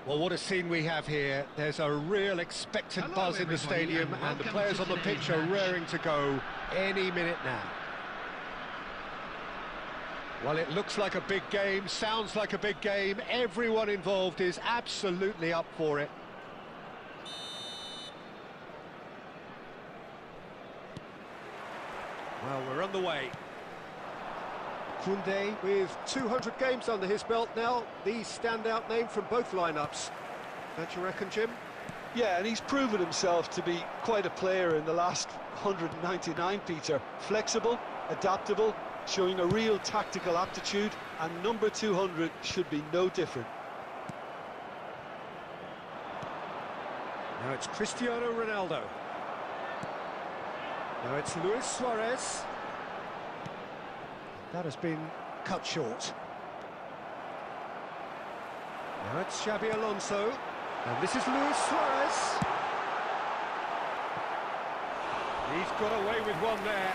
Well, what a scene we have here. There's a real expectant buzz in the stadium, and the players on the pitch are raring to go any minute now. Well, it looks like a big game, sounds like a big game. Everyone involved is absolutely up for it. Well, we're on the way. Koundé with 200 games under his belt now, the standout name from both lineups. Don't you reckon, Jim? Yeah, and he's proven himself to be quite a player in the last 199, Peter. Flexible, adaptable, showing a real tactical aptitude, and number 200 should be no different. Now it's Cristiano Ronaldo. Now it's Luis Suarez. That has been cut short. Now it's Xabi Alonso. And this is Luis Suarez. He's got away with one there.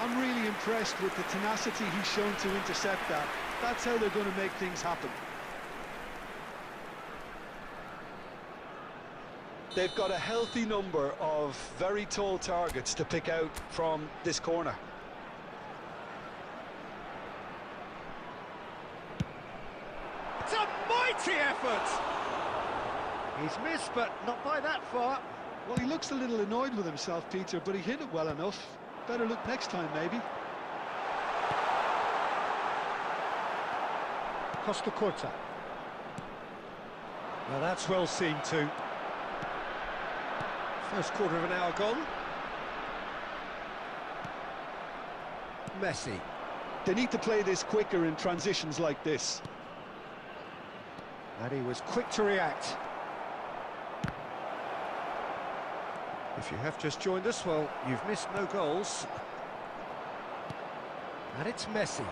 I'm really impressed with the tenacity he's shown to intercept that. That's how they're going to make things happen. They've got a healthy number of very tall targets to pick out from this corner. It's a mighty effort! He's missed, but not by that far. Well, he looks a little annoyed with himself, Peter, but he hit it well enough. Better look next time, maybe. Costa Corta. Now that's well seen too. First quarter of an hour gone. Messi. They need to play this quicker in transitions like this. And he was quick to react. If you have just joined us, well, you've missed no goals. And it's Messi.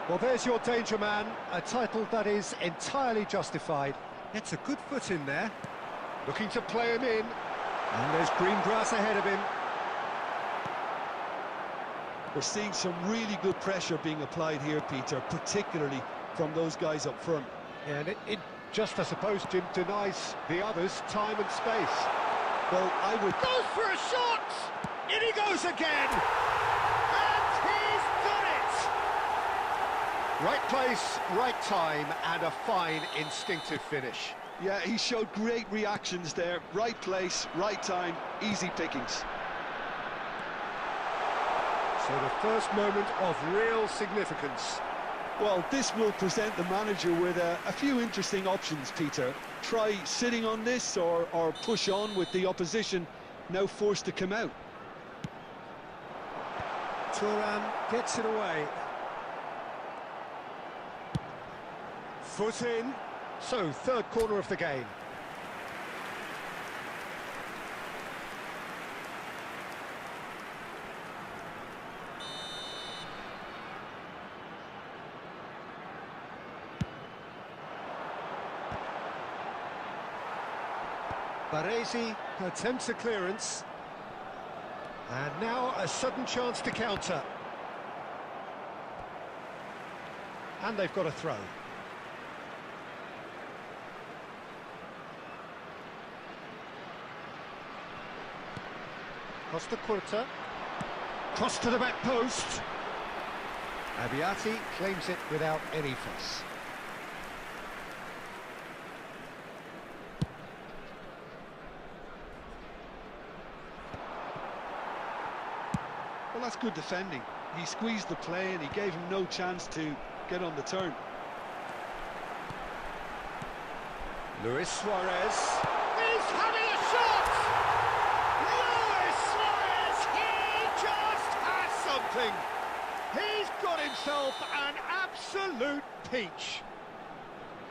Well, there's your danger man, a title that is entirely justified. Gets a good foot in there. Looking to play him in. And there's green grass ahead of him. We're seeing some really good pressure being applied here, Peter, particularly from those guys up front. And it Just, I suppose, Jim, denies the others time and space. Well, I would... Goes for a shot! In he goes again! And he's done it! Right place, right time, and a fine instinctive finish. Yeah, he showed great reactions there. Right place, right time, easy pickings. So the first moment of real significance. Well, this will present the manager with a few interesting options, Peter. Try sitting on this or push on with the opposition now forced to come out. Thuram gets it away. Foot in. So, third corner of the game. Baresi attempts a clearance. And now a sudden chance to counter. And they've got a throw. Costa Curta. Cross to the back post. Abiati claims it without any fuss. Well, that's good defending. He squeezed the play and he gave him no chance to get on the turn. Luis Suarez is having a shot! Luis Suarez, he just has something! He's got himself an absolute peach.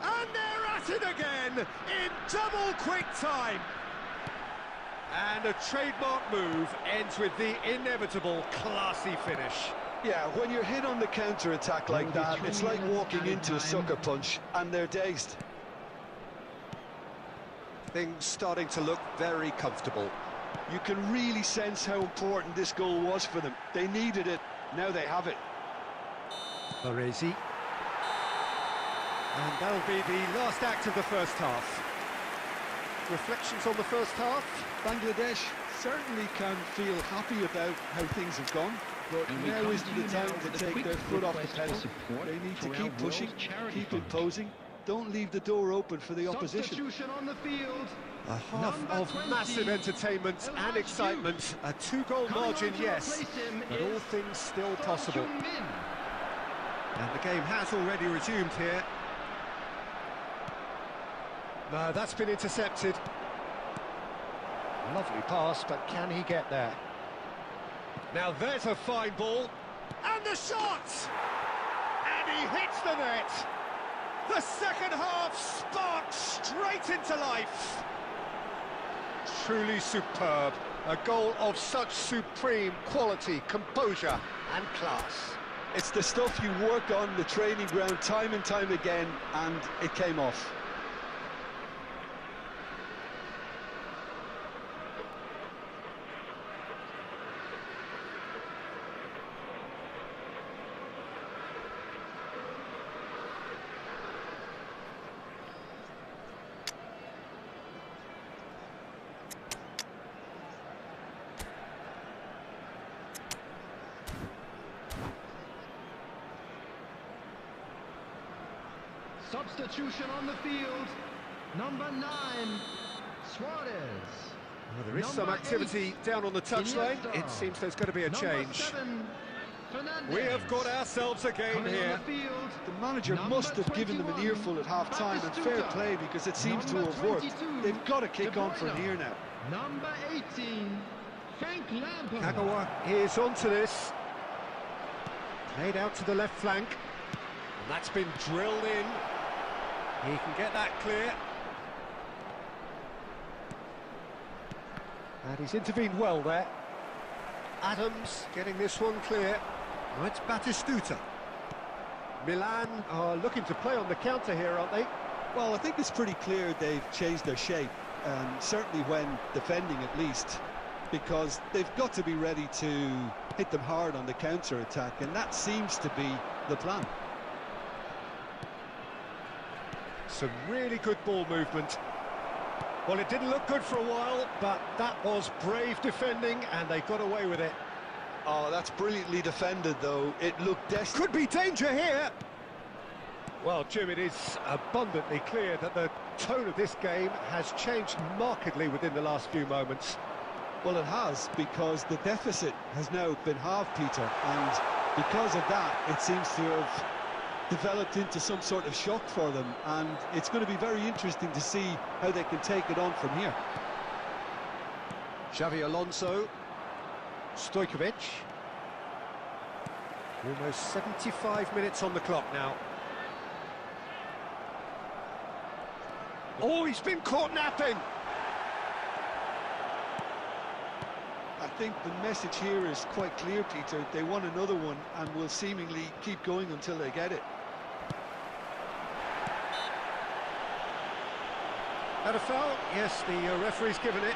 And they're at it again in double quick time. And a trademark move ends with the inevitable classy finish. Yeah, when you're hit on the counter-attack like that, it's like walking into a sucker punch and they're dazed. Things starting to look very comfortable. You can really sense how important this goal was for them. They needed it, now they have it. Baresi. And that'll be the last act of the first half. Reflections on the first half? Bangladesh certainly can feel happy about how things have gone, but now isn't the time to take their foot off the pedal. They need to keep pushing, keep imposing. Don't leave the door open for the opposition. Substitution on the field. A half of massive entertainment and excitement. A two-goal margin, yes, but all things still possible. And the game has already resumed here. No, that's been intercepted. Lovely pass, but can he get there? Now there's a fine ball. And the shot! And he hits the net. The second half sparks straight into life. Truly superb. A goal of such supreme quality, composure and class. It's the stuff you work on the training ground time and time again, and it came off. Substitution on the field. Number 9, Suarez. Well, there is some activity down on the touchline. It seems there's going to be a change. 7, We have got ourselves a game here. The manager must have given them an earful at half-time, and fair play, because it seems to have worked. They've got to kick on from here now. Number 18, Frank Lampard. Kagawa is onto this. Played out to the left flank. And that's been drilled in. He can get that clear. And he's intervened well there. Adams getting this one clear. Now it's Batistuta. Milan are looking to play on the counter here, aren't they? Well, I think it's pretty clear they've changed their shape, certainly when defending at least, because they've got to be ready to hit them hard on the counter-attack, and that seems to be the plan. Some really good ball movement. Well, it didn't look good for a while, but that was brave defending, and they got away with it. Oh, that's brilliantly defended, though. It looked desperate. Could be danger here. Well, Jim, it is abundantly clear that the tone of this game has changed markedly within the last few moments. Well, it has, because the deficit has now been halved, Peter, and because of that, it seems to have developed into some sort of shock for them, and it's going to be very interesting to see how they can take it on from here. Xavi Alonso, Stojkovic. Almost 75 minutes on the clock now. Oh, he's been caught napping! I think the message here is quite clear, Peter. They want another one and will seemingly keep going until they get it. Had a foul? Yes, the referee's given it.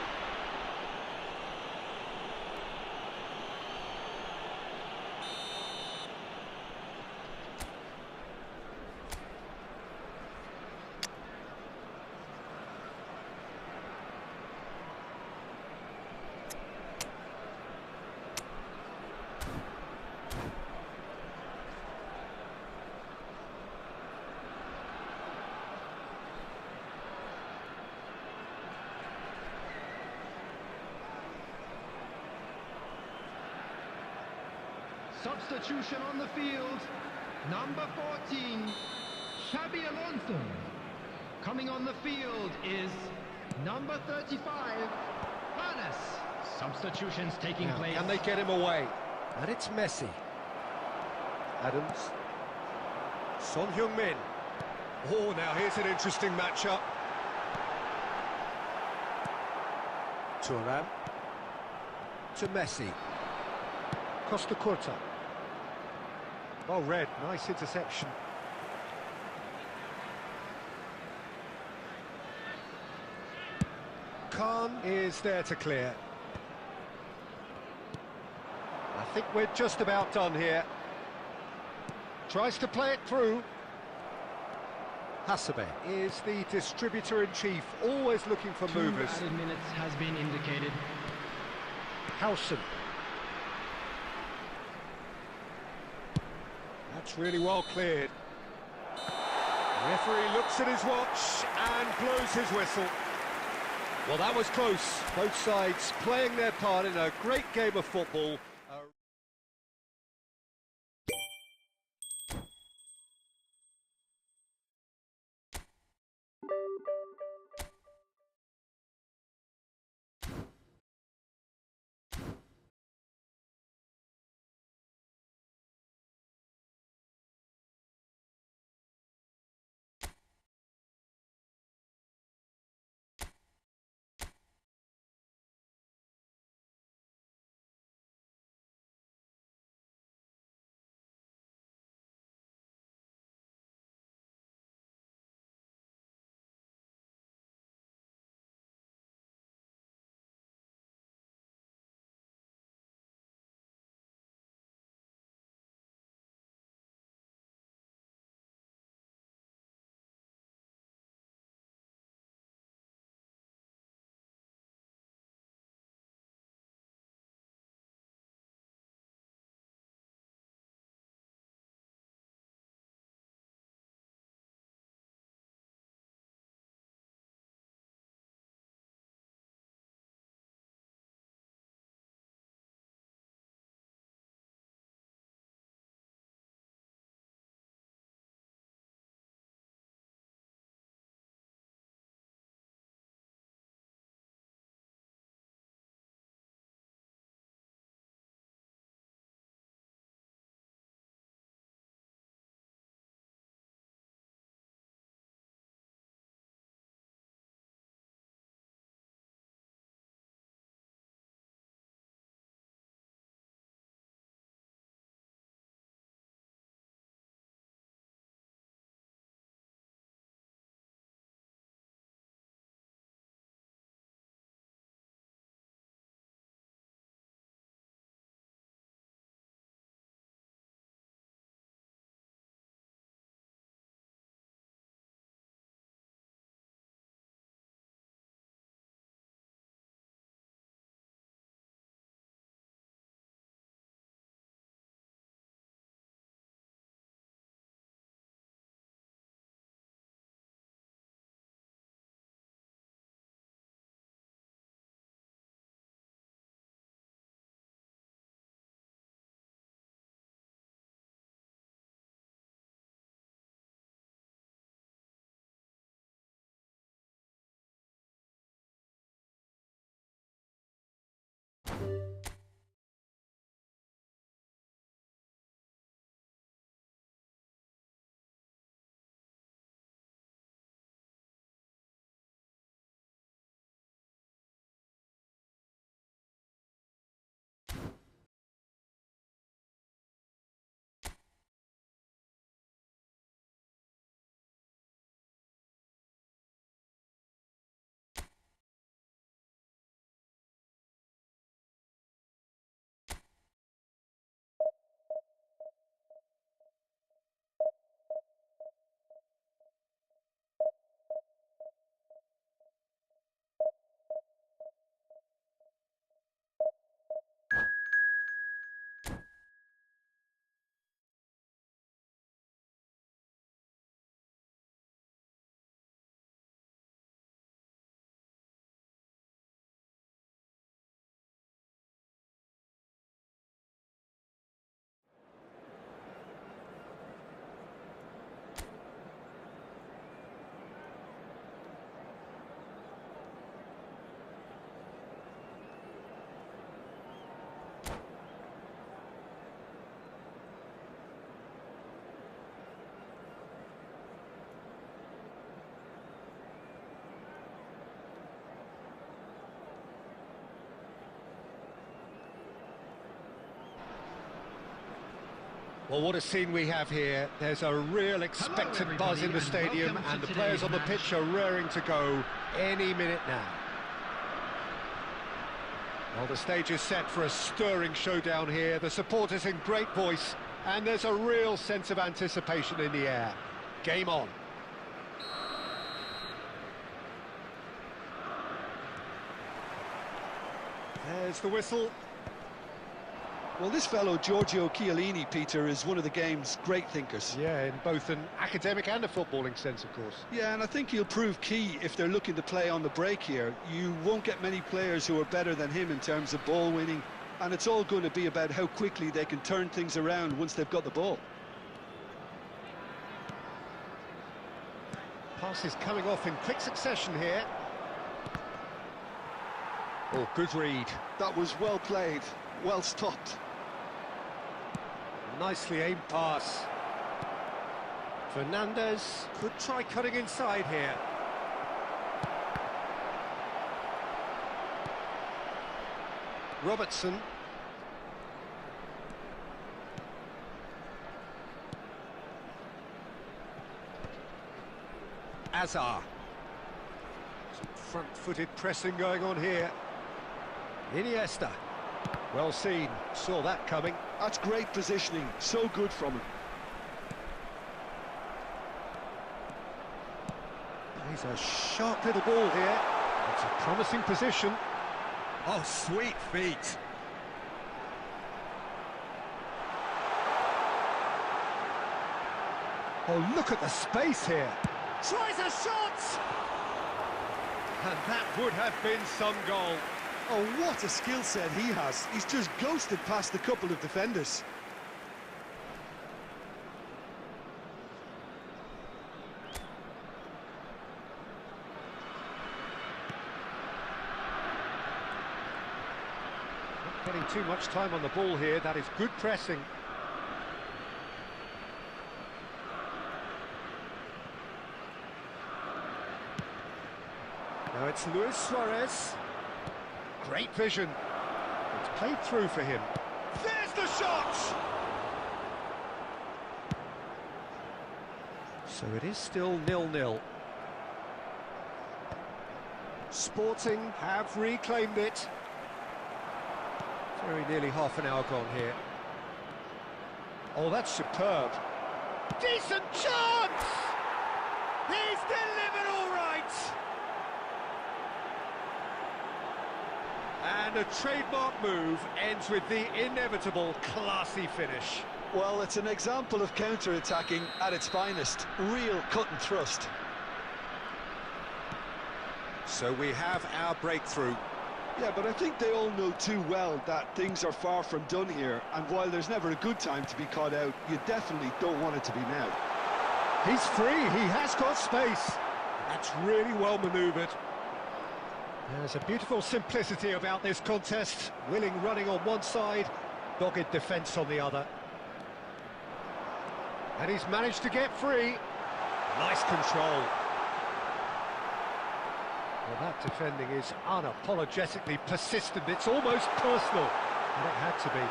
Substitution on the field, number 14, Xabi Alonso. Coming on the field is number 35, Hannes. Substitutions taking place. Can they get him away? And it's Messi. Adams. Son Heung-min. Oh, now here's an interesting matchup. Thuram. To Messi. Costa Curta. Oh, red, nice interception. Khan is there to clear. I think we're just about done here. Tries to play it through. Hasebe is the distributor-in-chief, always looking for movers. 2 added minutes has been indicated. Howson. That's really well cleared. The referee looks at his watch and blows his whistle. Well, that was close. Both sides playing their part in a great game of football. Well, what a scene we have here. There's a real expectant buzz in the stadium, and the players on the pitch are raring to go any minute now. Well, the stage is set for a stirring showdown here. The supporters in great voice, and there's a real sense of anticipation in the air. Game on. There's the whistle. Well, this fellow, Giorgio Chiellini, Peter, is one of the game's great thinkers. Yeah, in both an academic and a footballing sense, of course. Yeah, and I think he'll prove key if they're looking to play on the break here. You won't get many players who are better than him in terms of ball winning, and it's all going to be about how quickly they can turn things around once they've got the ball. Passes coming off in quick succession here. Oh, good read. That was well played, well stopped. Nicely aimed pass. Fernandes could try cutting inside here. Robertson. Azar. Some front-footed pressing going on here. Iniesta. Well seen, saw that coming. That's great positioning, so good from him. He's a sharp little ball here. It's a promising position. Oh, sweet feet. Oh, look at the space here. Tries a shot! And that would have been some goal. Oh, what a skill set he has. He's just ghosted past a couple of defenders. Not getting too much time on the ball here. That is good pressing. Now it's Luis Suarez. Great vision. It's played through for him. There's the shot! So it is still 0-0. Sporting have reclaimed it. Very nearly half an hour gone here. Oh, that's superb. Decent chance! He's delivered all right! And a trademark move ends with the inevitable classy finish. Well, it's an example of counter-attacking at its finest. Real cut and thrust. So we have our breakthrough. Yeah, but I think they all know too well that things are far from done here, and while there's never a good time to be caught out, you definitely don't want it to be now. He's free, he has got space. That's really well manoeuvred. There's a beautiful simplicity about this contest. Willing running on one side, dogged defence on the other. And he's managed to get free. Nice control. Well, that defending is unapologetically persistent. It's almost personal, and it had to be.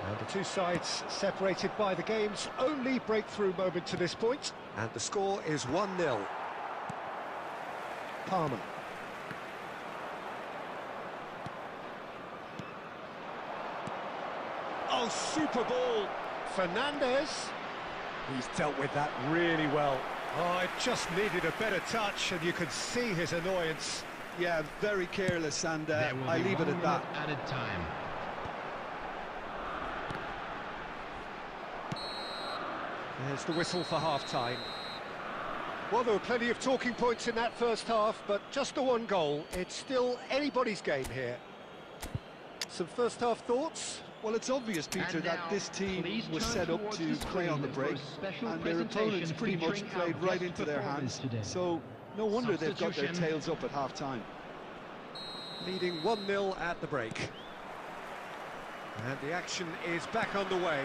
And the two sides separated by the game's only breakthrough moment to this point. And the score is 1-0. Palmer. Oh, super ball. Fernandes. He's dealt with that really well. Oh, it just needed a better touch, and you could see his annoyance. Yeah, very careless, and I leave it at that. Added time. There's the whistle for half-time. Well, there were plenty of talking points in that first half, but just the one goal. It's still anybody's game here. Some first-half thoughts? Well, it's obvious, Peter, that this team was set up to play on the break, and their opponents pretty much played right into their hands. So, no wonder they've got their tails up at half-time. Leading 1-0 at the break. And the action is back underway.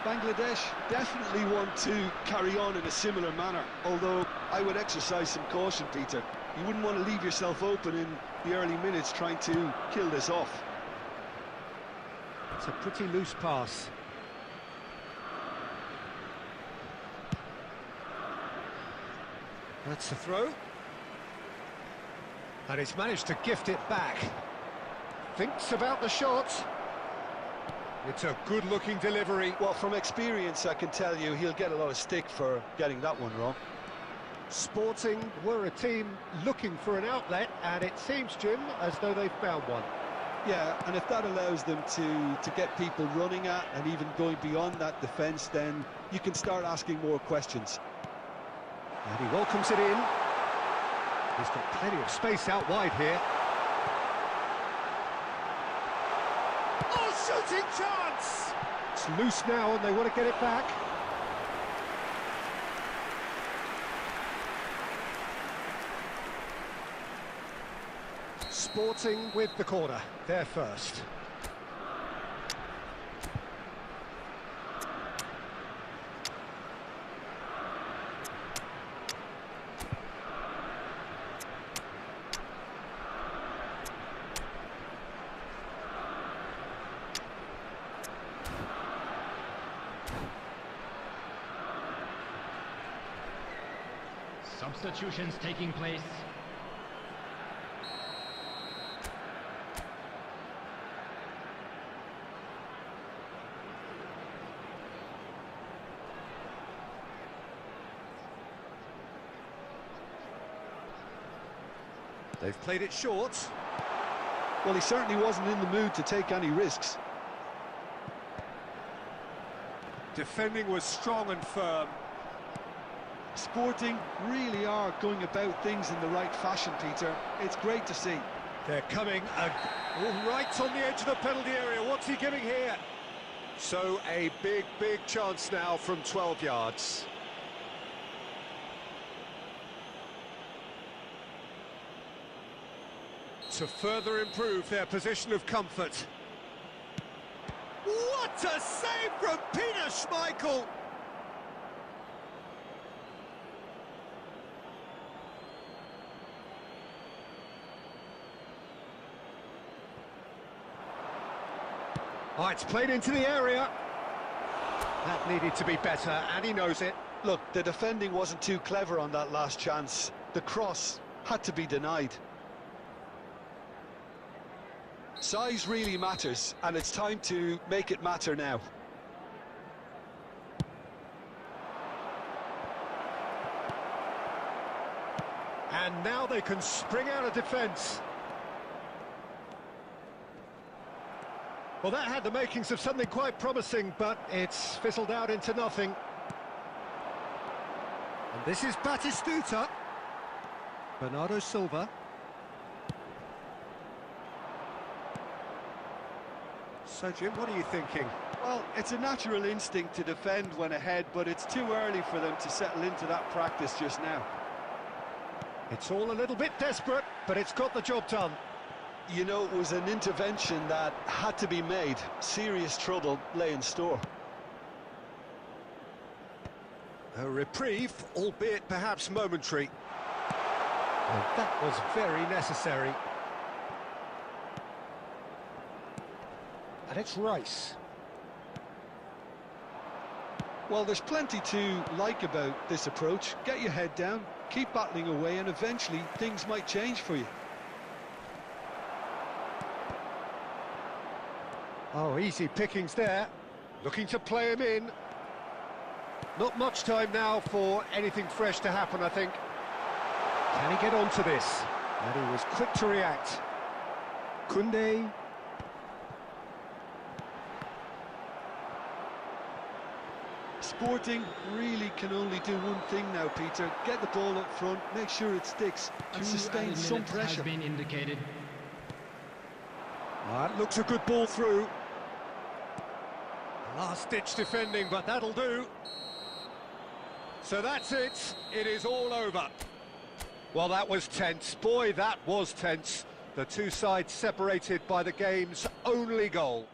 Bangladesh definitely want to carry on in a similar manner, although I would exercise some caution, Peter. You wouldn't want to leave yourself open in the early minutes trying to kill this off. It's a pretty loose pass. That's the throw. And he's managed to gift it back. Thinks about the shot. It's a good-looking delivery. Well, from experience, I can tell you he'll get a lot of stick for getting that one wrong. Sporting were a team looking for an outlet, and it seems, Jim, as though they've found one. Yeah, and if that allows them to get people running at and even going beyond that defence, then you can start asking more questions. And he welcomes it in. He's got plenty of space out wide here. Oh, shooting chance! It's loose now and they want to get it back. Sporting with the corner, they're first. Substitutions taking place. They've played it short. Well, he certainly wasn't in the mood to take any risks. Defending was strong and firm. Sporting really are going about things in the right fashion, Peter. It's great to see. They're coming right on the edge of the penalty area. What's he giving here? So a big chance now from 12 yards. To further improve their position of comfort. What a save from Peter Schmeichel! Oh, it's played into the area. That needed to be better, and he knows it. Look, the defending wasn't too clever on that last chance. The cross had to be denied. Size really matters, and it's time to make it matter now. And now they can spring out of defence. Well, that had the makings of something quite promising, but it's fizzled out into nothing. And this is Batistuta. Bernardo Silva. So, Jim, what are you thinking? Well, it's a natural instinct to defend when ahead, but it's too early for them to settle into that practice just now. It's all a little bit desperate, but it's got the job done. You know, it was an intervention that had to be made. Serious trouble lay in store. A reprieve, albeit perhaps momentary. And that was very necessary. And it's Rice. Well, there's plenty to like about this approach. Get your head down, keep battling away, and eventually things might change for you. Oh, easy pickings there. Looking to play him in. Not much time now for anything fresh to happen, I think. Can he get onto this? And he was quick to react. Koundé. Sporting really can only do one thing now, Peter. Get the ball up front, make sure it sticks, and sustain some pressure. Has been indicated. That looks a good ball through. Last-ditch defending, but that'll do. So that's it. It is all over. Well, that was tense. Boy, that was tense. The two sides separated by the game's only goal.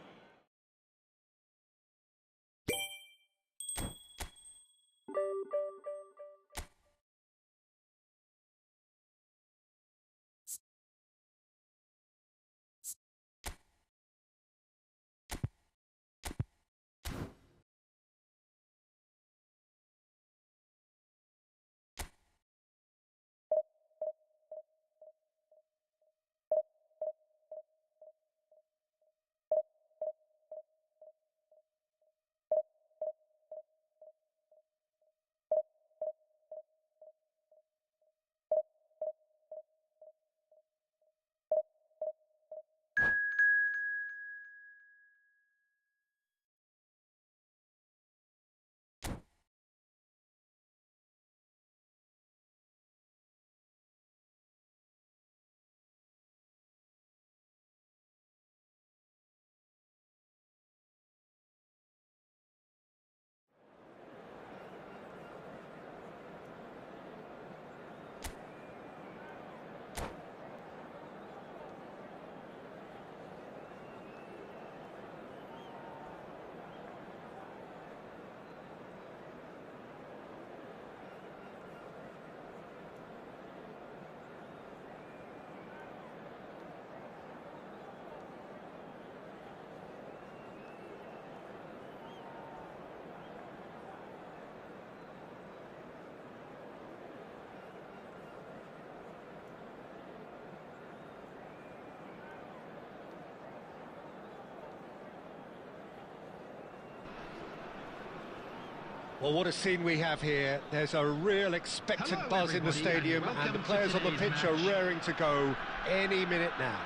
Well, what a scene we have here. There's a real expectant Hello, buzz in the everybody, stadium, and and the welcome players to on the today's pitch are match. raring to go any minute now.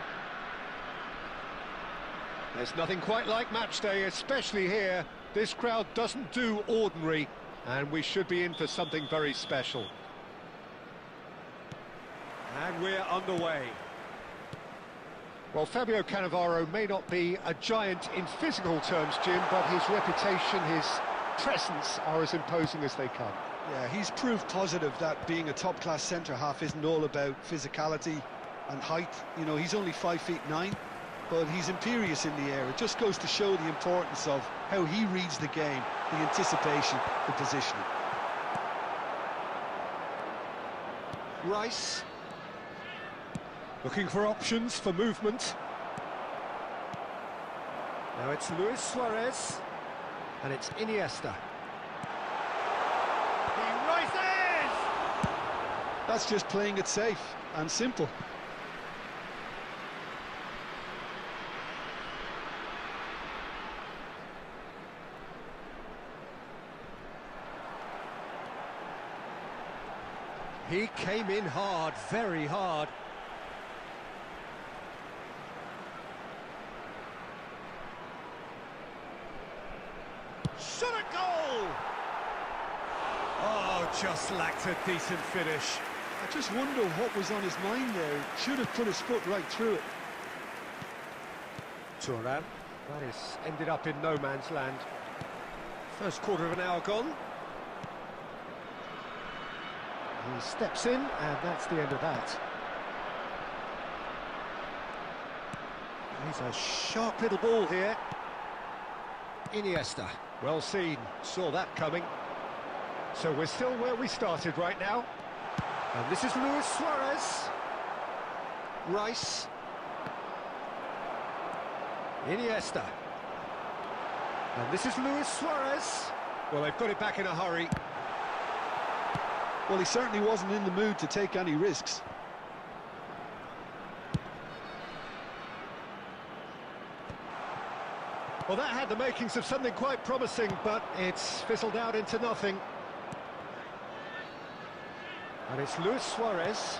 There's nothing quite like match day, especially here. This crowd doesn't do ordinary, and we should be in for something very special. And we're underway. Well, Fabio Cannavaro may not be a giant in physical terms, Jim, but his reputation, his presence are as imposing as they come. Yeah, he's proved positive that being a top-class centre-half isn't all about physicality and height. You know, he's only 5'9", but he's imperious in the air. It just goes to show the importance of how he reads the game, the anticipation, the positioning. Rice. Looking for options for movement. Now it's Luis Suarez. And it's Iniesta. He rises! That's just playing it safe and simple. He came in hard, very hard. Shot a goal! Oh, just lacked a decent finish. I just wonder what was on his mind there. Should have put his foot right through it. Turan, that is ended up in no man's land. First quarter of an hour gone. He steps in, and that's the end of that. He's a sharp little ball here. Iniesta, well seen, saw that coming. So we're still where we started right now. And this is Luis Suarez. Rice. Iniesta. And this is Luis Suarez. Well, they've got it back in a hurry. Well, he certainly wasn't in the mood to take any risks. Well, that had the makings of something quite promising, but it's fizzled out into nothing. And it's Luis Suarez.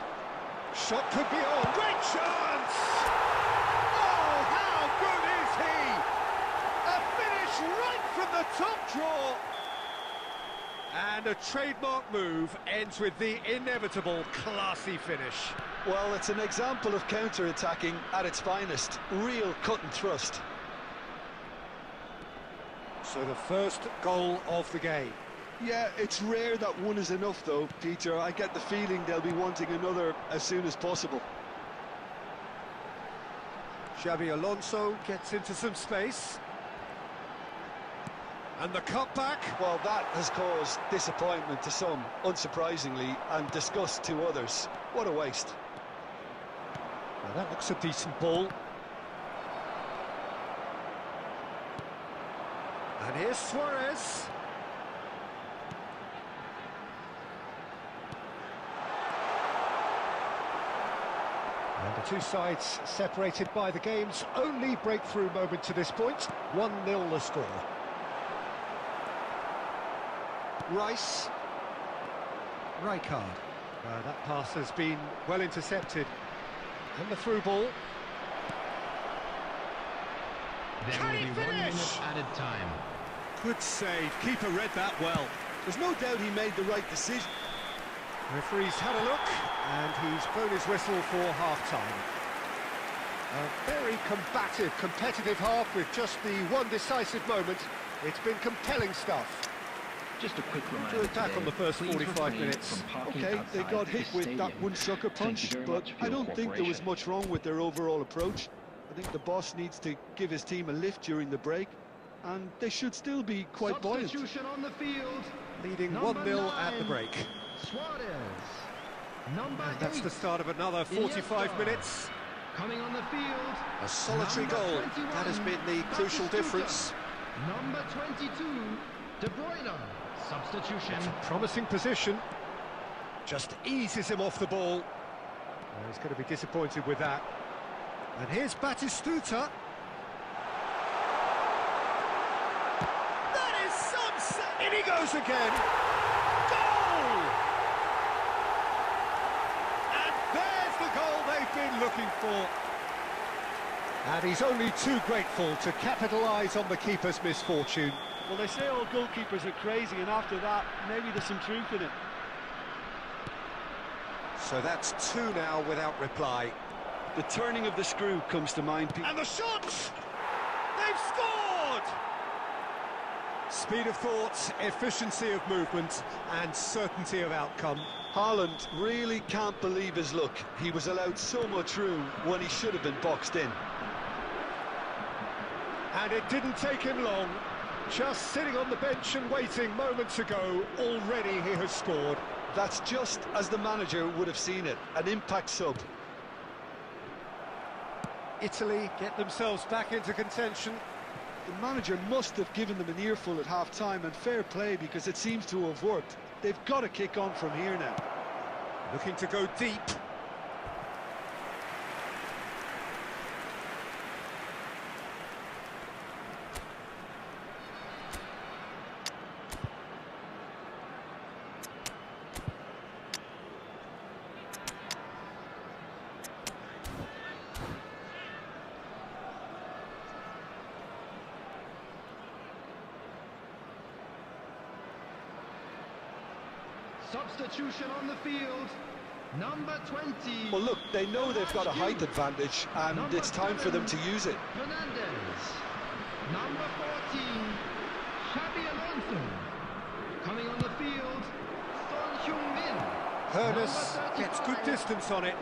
Shot could be on. Great chance! Oh, how good is he? A finish right from the top draw. And a trademark move ends with the inevitable classy finish. Well, it's an example of counter-attacking at its finest. Real cut and thrust. So the first goal of the game. Yeah, it's rare that one is enough, though, Peter. I get the feeling they'll be wanting another as soon as possible. Xabi Alonso gets into some space. And the cutback. Well, that has caused disappointment to some, unsurprisingly, and disgust to others. What a waste. Now that looks a decent ball. And here's Suarez. And the two sides separated by the game's only breakthrough moment to this point. 1-0 the score. Rice. Rijkaard. That pass has been well intercepted. And the through ball. There will be 1 minute added time. Good save. Keeper read that well. There's no doubt he made the right decision. Referee's had a look, and he's blown his whistle for half-time. A very combative, competitive half with just the one decisive moment. It's been compelling stuff. Just a quick reminder. To attack on the first please 45 refrain minutes. from parking Okay, they outside got this hit with that stadium. one sucker Thank punch, you very but much for I your don't think there was cooperation. much wrong with their overall approach. I think the boss needs to give his team a lift during the break, and they should still be quite buoyant. Substitution on the field. Leading Number 1-0 at the 9, break. Suarez. Number And that's 8, the start of another 45 Iniesta. minutes. Coming on the field. A solitary Number goal. 21, That has been the crucial Batistuta. difference. Number 22, De Bruyne. Substitution. It's a promising position. Just eases him off the ball. He's going to be disappointed with that. And here's Batistuta. That is some... In he goes again. Goal! And there's the goal they've been looking for. And he's only too grateful to capitalise on the keeper's misfortune. Well, they say all goalkeepers are crazy, and after that, maybe there's some truth in it. So that's two now without reply. The turning of the screw comes to mind. And the shot! They've scored! Speed of thought, efficiency of movement, and certainty of outcome. Haaland really can't believe his luck. He was allowed so much room when he should have been boxed in. And it didn't take him long. Just sitting on the bench and waiting moments ago, already he has scored. That's just as the manager would have seen it, an impact sub. Italy get themselves back into contention. The manager must have given them an earful at half-time, and fair play, because it seems to have worked. They've got to kick on from here now. Looking to go deep. Substitution on the field. Number 20. Well, look, they know they've got a height advantage, and it's time for them to use it. Fernandez. Number 14. Xabi Alonso. Coming on the field. Son Heung-min. Hernus gets good distance on it.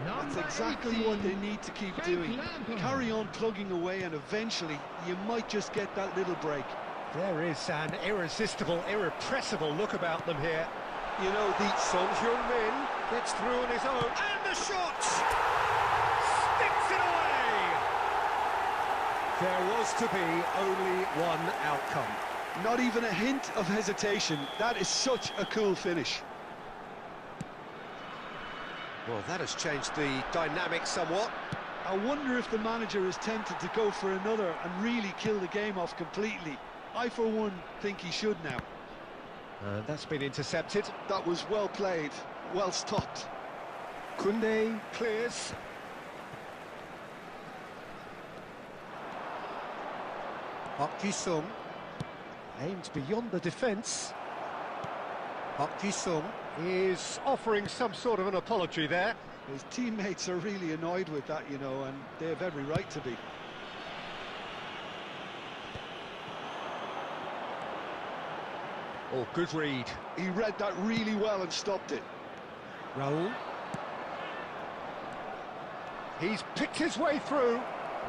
That's exactly 18. what they need to keep doing. Carry on plugging away, and eventually you might just get that little break. There is an irresistible, irrepressible look about them here. You know, the Son Heung-min gets through on his own, and the shot! Sticks it away! There was to be only one outcome. not even a hint of hesitation. That is such a cool finish. Well, that has changed the dynamic somewhat. I wonder if the manager is tempted to go for another and really kill the game off completely. I, for one, think he should now. That's been intercepted. That was well played, well stopped. Koundé clears. Park Ji-sung aimed beyond the defence. Park Ji-sung is offering some sort of an apology there. His teammates are really annoyed with that, you know, and they have every right to be. Oh, good read. He read that really well and stopped it. Raul. He's picked his way through.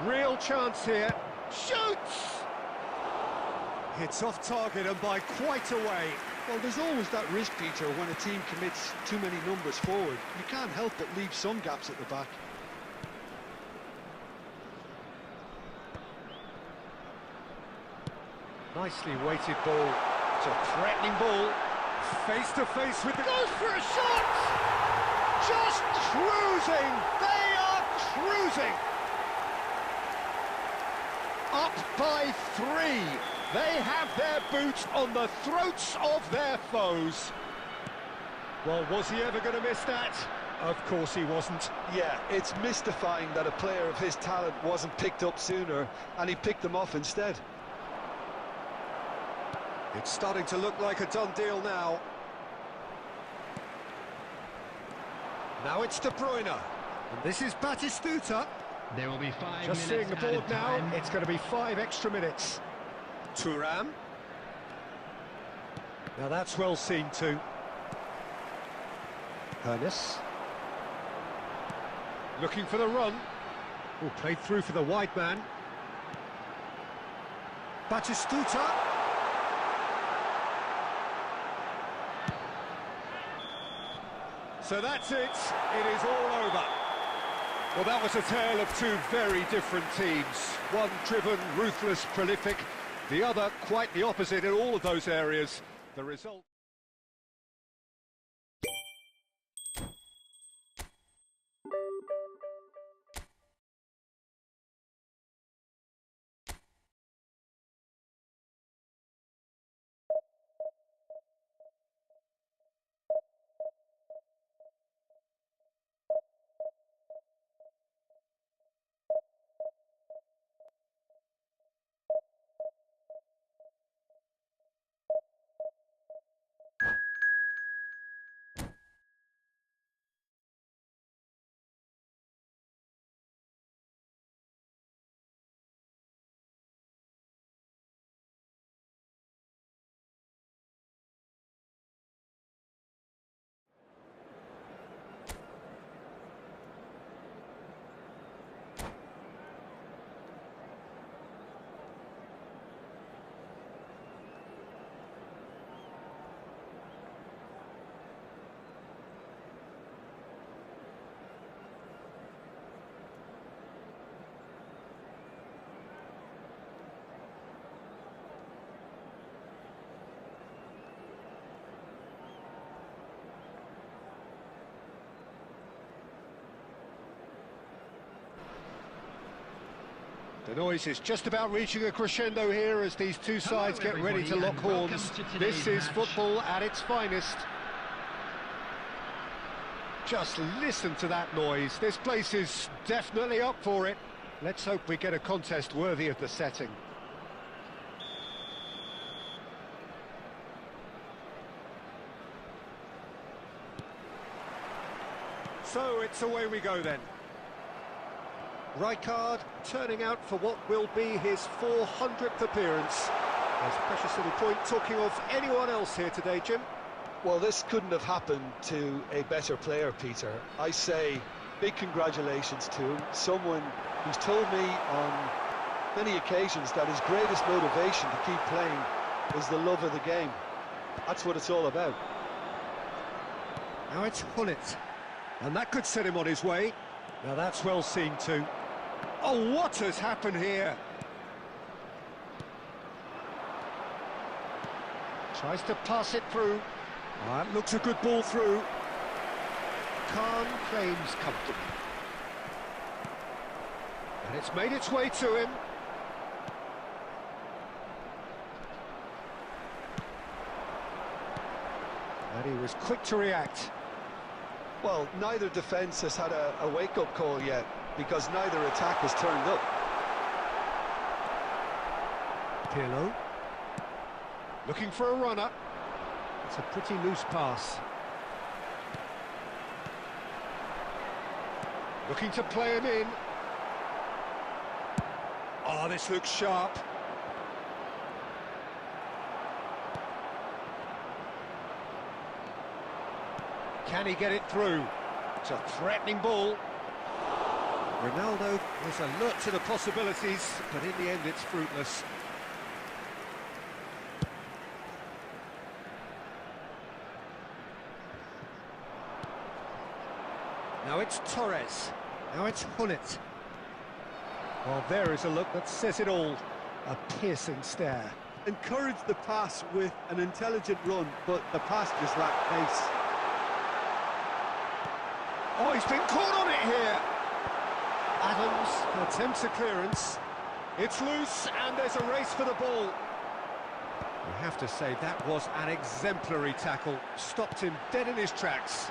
Real chance here. Shoots! Hits off target and by quite a way. Well, there's always that risk, Peter, when a team commits too many numbers forward. You can't help but leave some gaps at the back. Nicely weighted ball. It's a threatening ball. Face to face with the... Goes for a shot! Just cruising! They are cruising! Up by 3. They have their boots on the throats of their foes. Well, was he ever going to miss that? Of course he wasn't. Yeah, it's mystifying that a player of his talent wasn't picked up sooner, and he picked them off instead. It's starting to look like a done deal now. Now it's De Bruyne. And this is Batistuta. There will be 5 minutes. Just seeing the board added now, time. it's going to be 5 extra minutes. Thuram. Now that's well seen too. Hernus. Looking for the run. Oh, played through for the wide man. Batistuta. So that's it. It is all over. Well, that was a tale of two very different teams. One driven, ruthless, prolific. The other quite the opposite in all of those areas. The result... The noise is just about reaching a crescendo here as these two sides get ready to lock horns. This is football at its finest. Just listen to that noise. This place is definitely up for it. Let's hope we get a contest worthy of the setting. So it's away we go then. Rijkaard turning out for what will be his 400th appearance. There's a precious little point talking of anyone else here today, Jim. Well, this couldn't have happened to a better player, Peter. I say big congratulations to him. Someone who's told me on many occasions that his greatest motivation to keep playing is the love of the game. That's what it's all about. Now it's Hullet. And that could set him on his way. Now that's well seen too. Oh, what has happened here? Tries to pass it through. That looks a good ball through. Khan claims comfortably. And it's made its way to him. And he was quick to react. Well, neither defence has had a wake-up call yet, because neither attack has turned up. Pirlo. Looking for a runner. It's a pretty loose pass. Looking to play him in. Oh, this looks sharp. Can he get it through? It's a threatening ball. Ronaldo is alert to the possibilities, but in the end it's fruitless. Now it's Torres. Now it's Hullet. Well, there is a look that says it all. A piercing stare. Encouraged the pass with an intelligent run, but the pass just lacked pace. Oh, he's been caught on it here. Adams attempts a clearance. It's loose, and there's a race for the ball. You have to say that was an exemplary tackle. Stopped him dead in his tracks.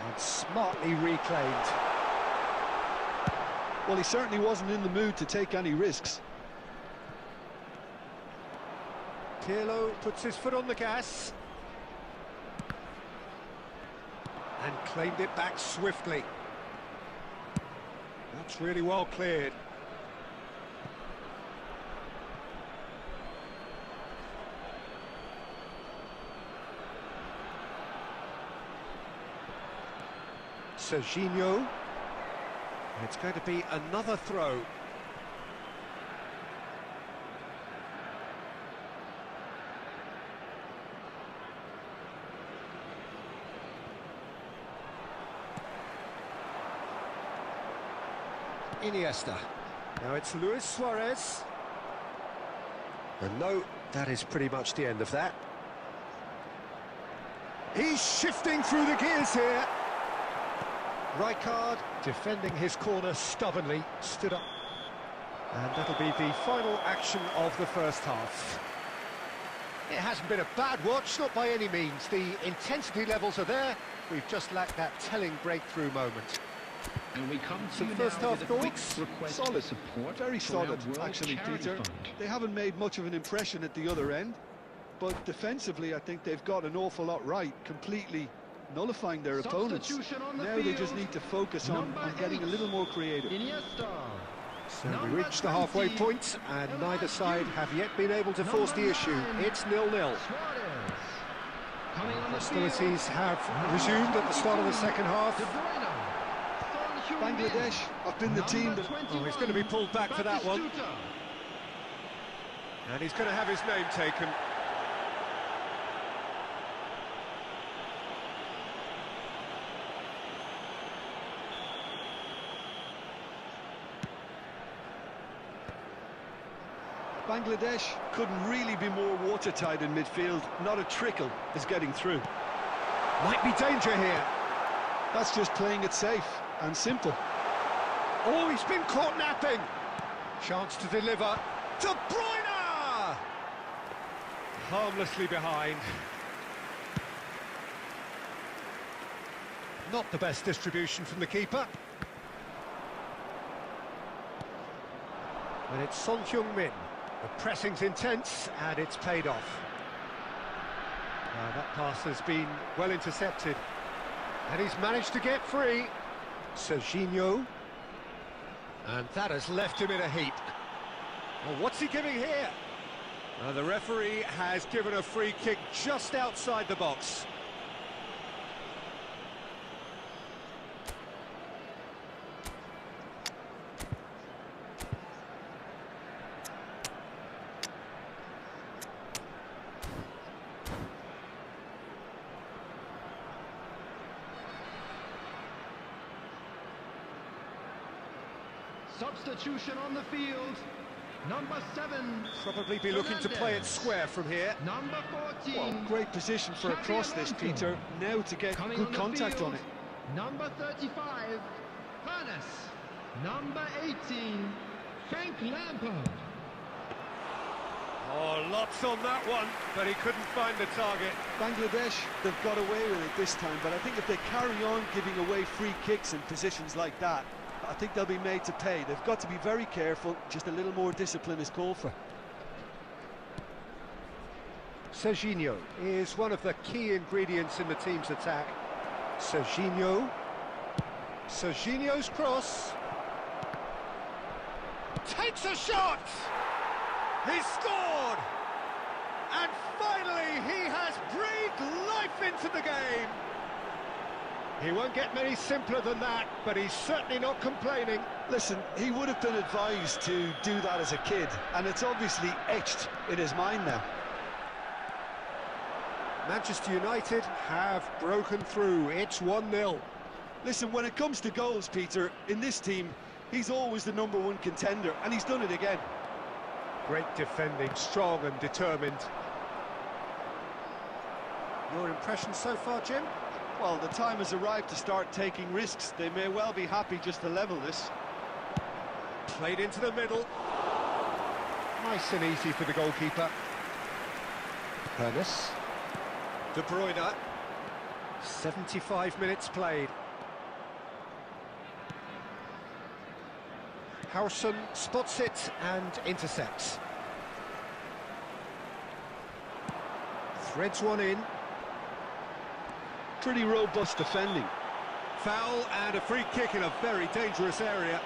And smartly reclaimed. Well, he certainly wasn't in the mood to take any risks. Pirlo puts his foot on the gas. And claimed it back swiftly. That's really well cleared. Serginho. It's going to be another throw. Iniesta. Now it's Luis Suarez. And no, that is pretty much the end of that. He's shifting through the gears here. Rijkaard defending his corner stubbornly, stood up. And that'll be the final action of the first half. It hasn't been a bad watch, not by any means. The intensity levels are there. We've just lacked that telling breakthrough moment. And we come to Some you first now half with a quick thoughts? request Solid. for support Very for our solid, World actually, Charity Peter. Fund. They haven't made much of an impression at the other end, but defensively I think they've got an awful lot right, completely nullifying their opponents. Substitution on the Now they just field. need to focus on getting a little more creative. Iniesta. So we reached the halfway point, and neither side have yet been able to force the issue. It's 0-0. Suarez. Coming on the Hostilities field. have resumed at the start of the second half. De Bruyne. Son Heung-min. Bangladesh have been the team that... Oh, he's going to be pulled back for that one. Batistuta. And he's going to have his name taken. Bangladesh couldn't really be more watertight in midfield. Not a trickle is getting through. Might be danger here. That's just playing it safe and simple. Oh, he's been caught napping. Chance to deliver. De Bruyne! Harmlessly behind. Not the best distribution from the keeper. And it's Son Heung-min. The pressing's intense, and it's paid off. That pass has been well intercepted. And he's managed to get free. Serginho. And that has left him in a heap. Well, what's he giving here? The referee has given a free kick just outside the box. Substitution on the field. Number 7. Probably be looking to play it square from here. Number 14. Well, great position for a cross this, Peter. Now to get good contact on it. Number 35. Furness. Number 18. Frank Lampard. Oh, lots on that one, but he couldn't find the target. Bangladesh, they've got away with it this time, but I think if they carry on giving away free kicks in positions like that, I think they'll be made to pay. They've got to be very careful. Just a little more discipline is called for. Serginho is one of the key ingredients in the team's attack. Serginho. Serginho's cross. Takes a shot! He's scored! And finally he has breathed life into the game. He won't get many simpler than that, but he's certainly not complaining. Listen, he would have been advised to do that as a kid, and it's obviously etched in his mind now. Manchester United have broken through. It's 1-0. Listen, when it comes to goals, Peter, in this team, he's always the #1 contender, and he's done it again. Great defending, strong and determined. Your impression so far, Jim? Well, the time has arrived to start taking risks. They may well be happy just to level this. Played into the middle. Nice and easy for the goalkeeper. Furness. De Bruyne. 75 minutes played. Howson spots it and intercepts. Threads one in. Pretty robust defending. Foul and a free kick in a very dangerous area.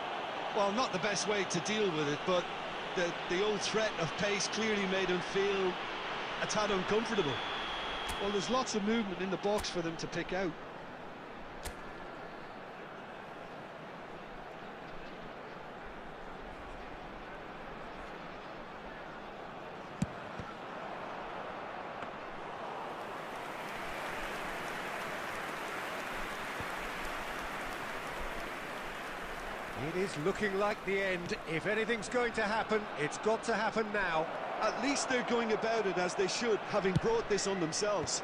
Well, not the best way to deal with it, but the old threat of pace clearly made him feel a tad uncomfortable. Well, there's lots of movement in the box for them to pick out. It is looking like the end. If anything's going to happen, it's got to happen now. At least they're going about it as they should, having brought this on themselves.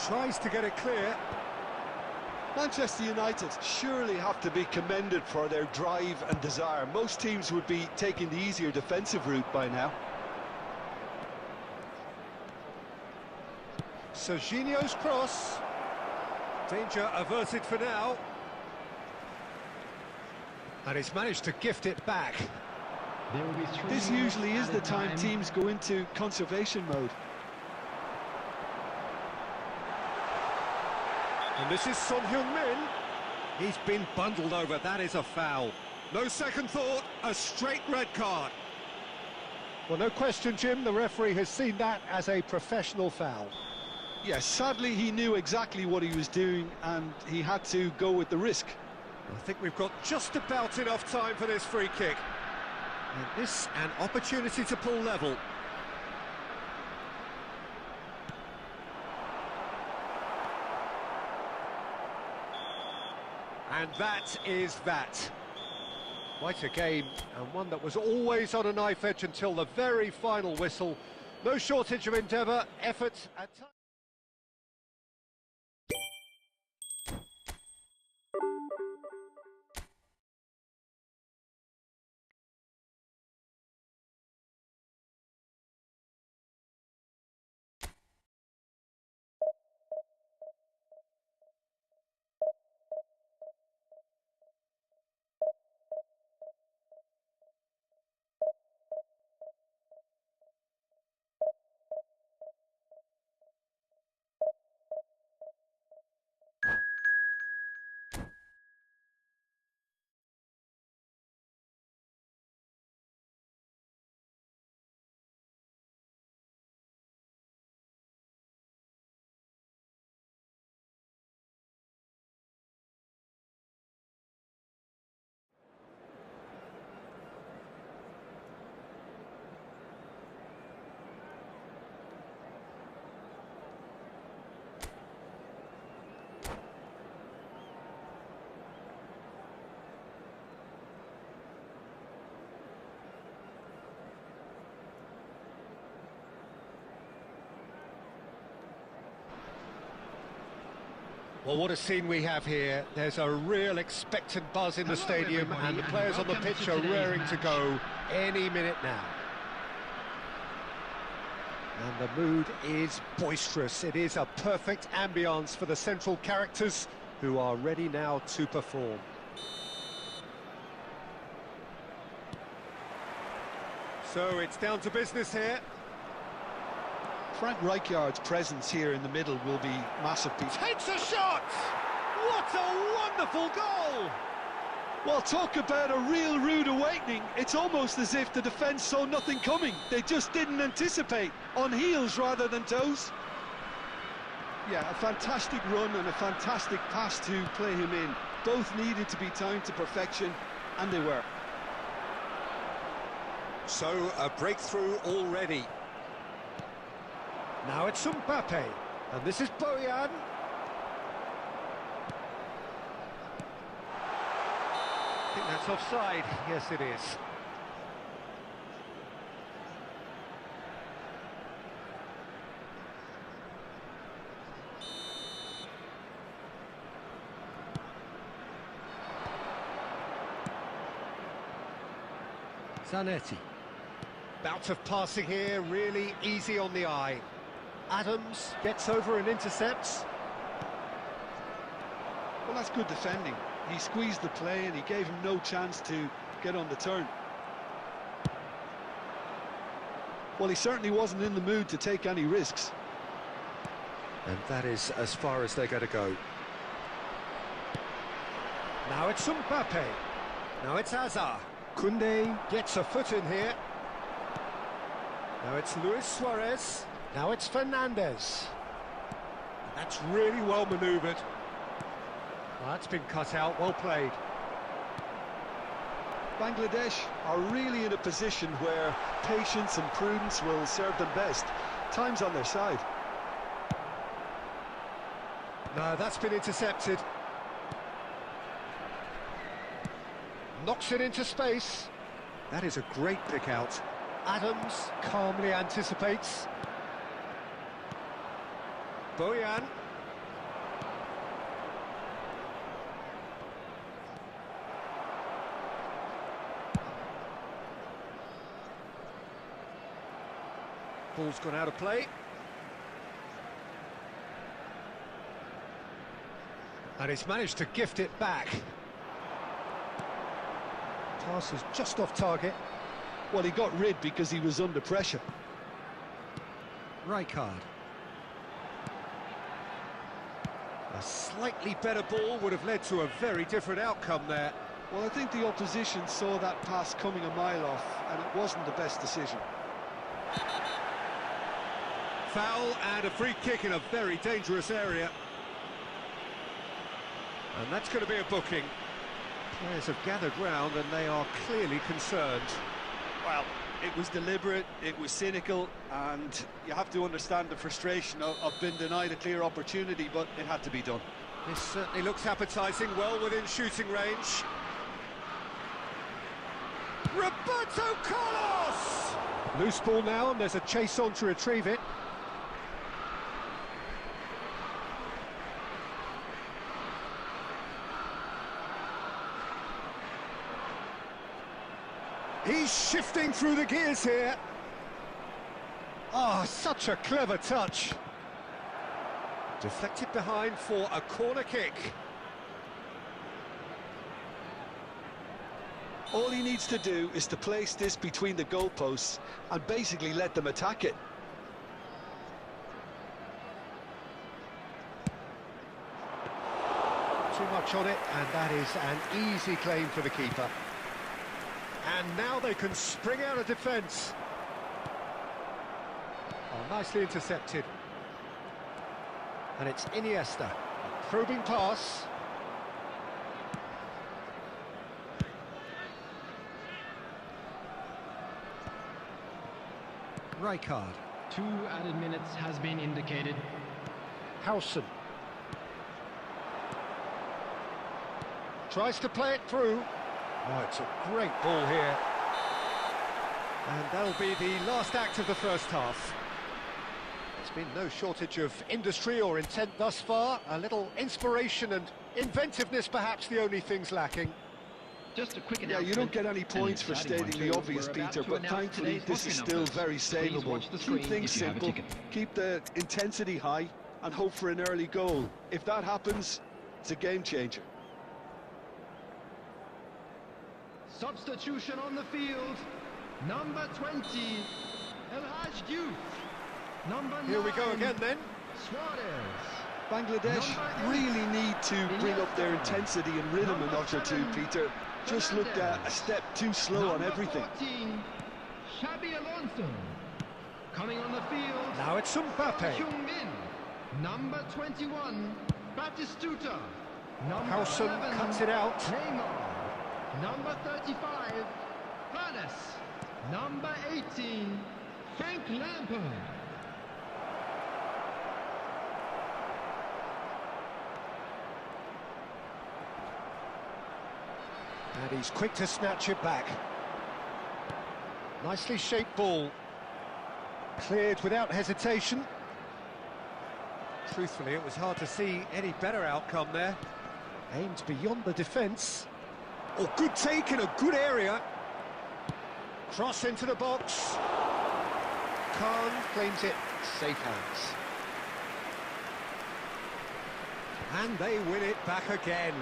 Tries to get it clear. Manchester United surely have to be commended for their drive and desire. Most teams would be taking the easier defensive route by now. Serginho's cross. Danger averted for now. And he's managed to gift it back. There will be 3 This usually is the time time teams go into conservation mode. And this is Son Heung-min. He's been bundled over. That is a foul. No second thought, a straight red card. Well, no question, Jim, the referee has seen that as a professional foul. Yes, sadly he knew exactly what he was doing and he had to go with the risk. I think we've got just about enough time for this free kick. And this an opportunity to pull level. And that is that. Quite a game, and one that was always on a knife edge until the very final whistle. No shortage of endeavour, effort and time. Well, what a scene we have here. There's a real expectant buzz in the Hello, stadium, everybody, and the and players on the welcome pitch to are today's raring to match. go any minute now. And the mood is boisterous. It is a perfect ambience for the central characters who are ready now to perform. So it's down to business here. Frank Rijkaard's presence here in the middle will be massive. Takes a shot! What a wonderful goal! Well, talk about a real rude awakening. It's almost as if the defence saw nothing coming. They just didn't anticipate, on heels rather than toes. Yeah, a fantastic run and a fantastic pass to play him in. Both needed to be timed to perfection, and they were. So, a breakthrough already. Now it's Mbappe, and this is Bojan. I think that's offside. Yes, it is. Zanetti. Bout of passing here, really easy on the eye. Adams gets over and intercepts. Well, that's good defending. He squeezed the play and he gave him no chance to get on the turn. Well, he certainly wasn't in the mood to take any risks. And that is as far as they're going to go. Now it's Mbappe. Now it's Hazard. Koundé gets a foot in here. Now it's Luis Suarez. Now it's Fernandes. That's really well manoeuvred. Well, that's been cut out, well played. Bangladesh are really in a position where patience and prudence will serve them best. Time's on their side. No, that's been intercepted. Knocks it into space. That is a great pick out. Adams calmly anticipates. Bojan. Ball's gone out of play. And he's managed to gift it back. Pass is just off target. Well, he got rid because he was under pressure. Rijkaard. A slightly better ball would have led to a very different outcome there. Well, I think the opposition saw that pass coming a mile off, and it wasn't the best decision. Foul and a free kick in a very dangerous area. And that's going to be a booking. Players have gathered round and they are clearly concerned. Well, it was deliberate, it was cynical, and you have to understand the frustration of being denied a clear opportunity, but it had to be done. This certainly looks appetising, well within shooting range. Roberto Carlos! Loose ball now, and there's a chase on to retrieve it. He's shifting through the gears here. Oh, such a clever touch. Deflected behind for a corner kick. All he needs to do is to place this between the goalposts and basically let them attack it. Too much on it, and that is an easy claim for the keeper. And now they can spring out of defence. Oh, nicely intercepted. And it's Iniesta. A probing pass. Rijkaard. 2 added minutes has been indicated. Howson. Tries to play it through. Oh, it's a great ball here. And that'll be the last act of the first half. There's been no shortage of industry or intent thus far. A little inspiration and inventiveness, perhaps the only things lacking. Just a quick Yeah, announcement. you don't get any points for stating the obvious, Peter, but thankfully this is still very savable. Keep things simple, keep the intensity high, and hope for an early goal. If that happens, it's a game changer. Substitution on the field. Number 20, El Haj Diouf. Number 9, Here we go again then. Suarez. Bangladesh really need to bring up their intensity and rhythm a notch or two, Peter. Just looked a step too slow on everything. 14, Xabi Alonso. Coming on the field. Now it's Mbappe. Heung-min. Number 21, Batistuta. Number Howson 11, cuts it out. Neymar. Number 35, Hannes. Number 18, Frank Lampard. And he's quick to snatch it back. Nicely shaped ball. Cleared without hesitation. Truthfully, it was hard to see any better outcome there. Aimed beyond the defence. Oh, good take in a good area. Cross into the box. Khan claims it. Safe hands. And they win it back again.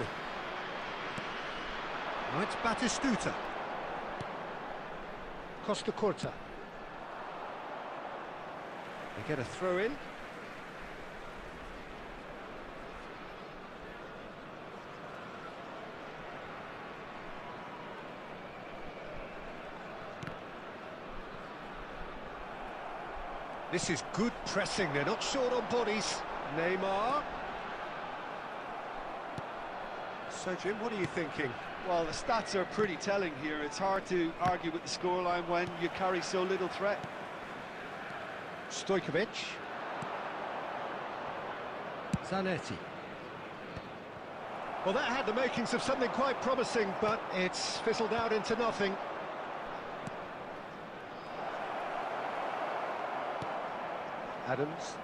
Now it's Batistuta. Costa Corta. They get a throw in. This is good pressing, they're not short on bodies. Neymar. So Jim, what are you thinking? Well, the stats are pretty telling here. It's hard to argue with the scoreline when you carry so little threat. Stojkovic. Zanetti. Well, that had the makings of something quite promising, but it's fizzled out into nothing. Adams.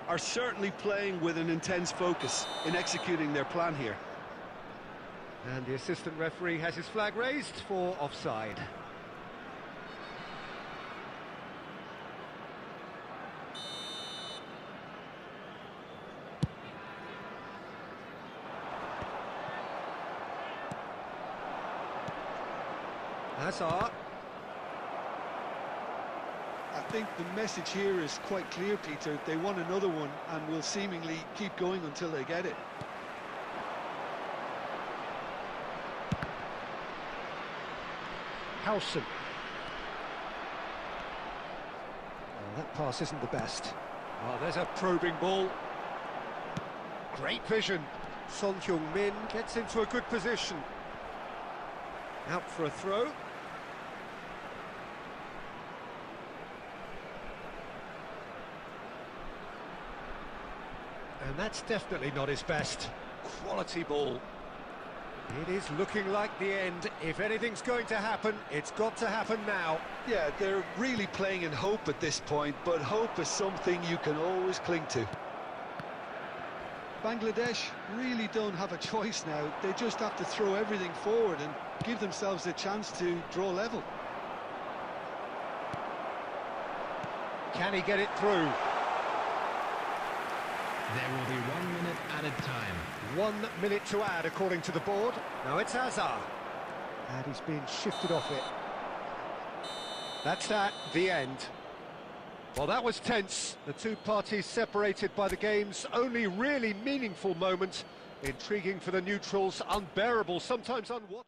Are certainly playing with an intense focus in executing their plan here. And the assistant referee has his flag raised for offside. Hazard. I think the message here is quite clear, Peter. They want another one and will seemingly keep going until they get it. Howson. Oh, that pass isn't the best. Oh, there's a probing ball. Great vision. Son Heung-min gets into a good position. Out for a throw. And that's definitely not his best. Quality ball. It is looking like the end. If anything's going to happen, it's got to happen now. Yeah, they're really playing in hope at this point, but hope is something you can always cling to. Bangladesh really don't have a choice now. They just have to throw everything forward and give themselves a chance to draw level. Can he get it through? There will be 1 minute added time. 1 minute to add, according to the board. Now it's Hazard. And he's being shifted off it. That's that, the end. Well, that was tense. The two parties separated by the game's only really meaningful moment. Intriguing for the neutrals, unbearable, sometimes unwatchable.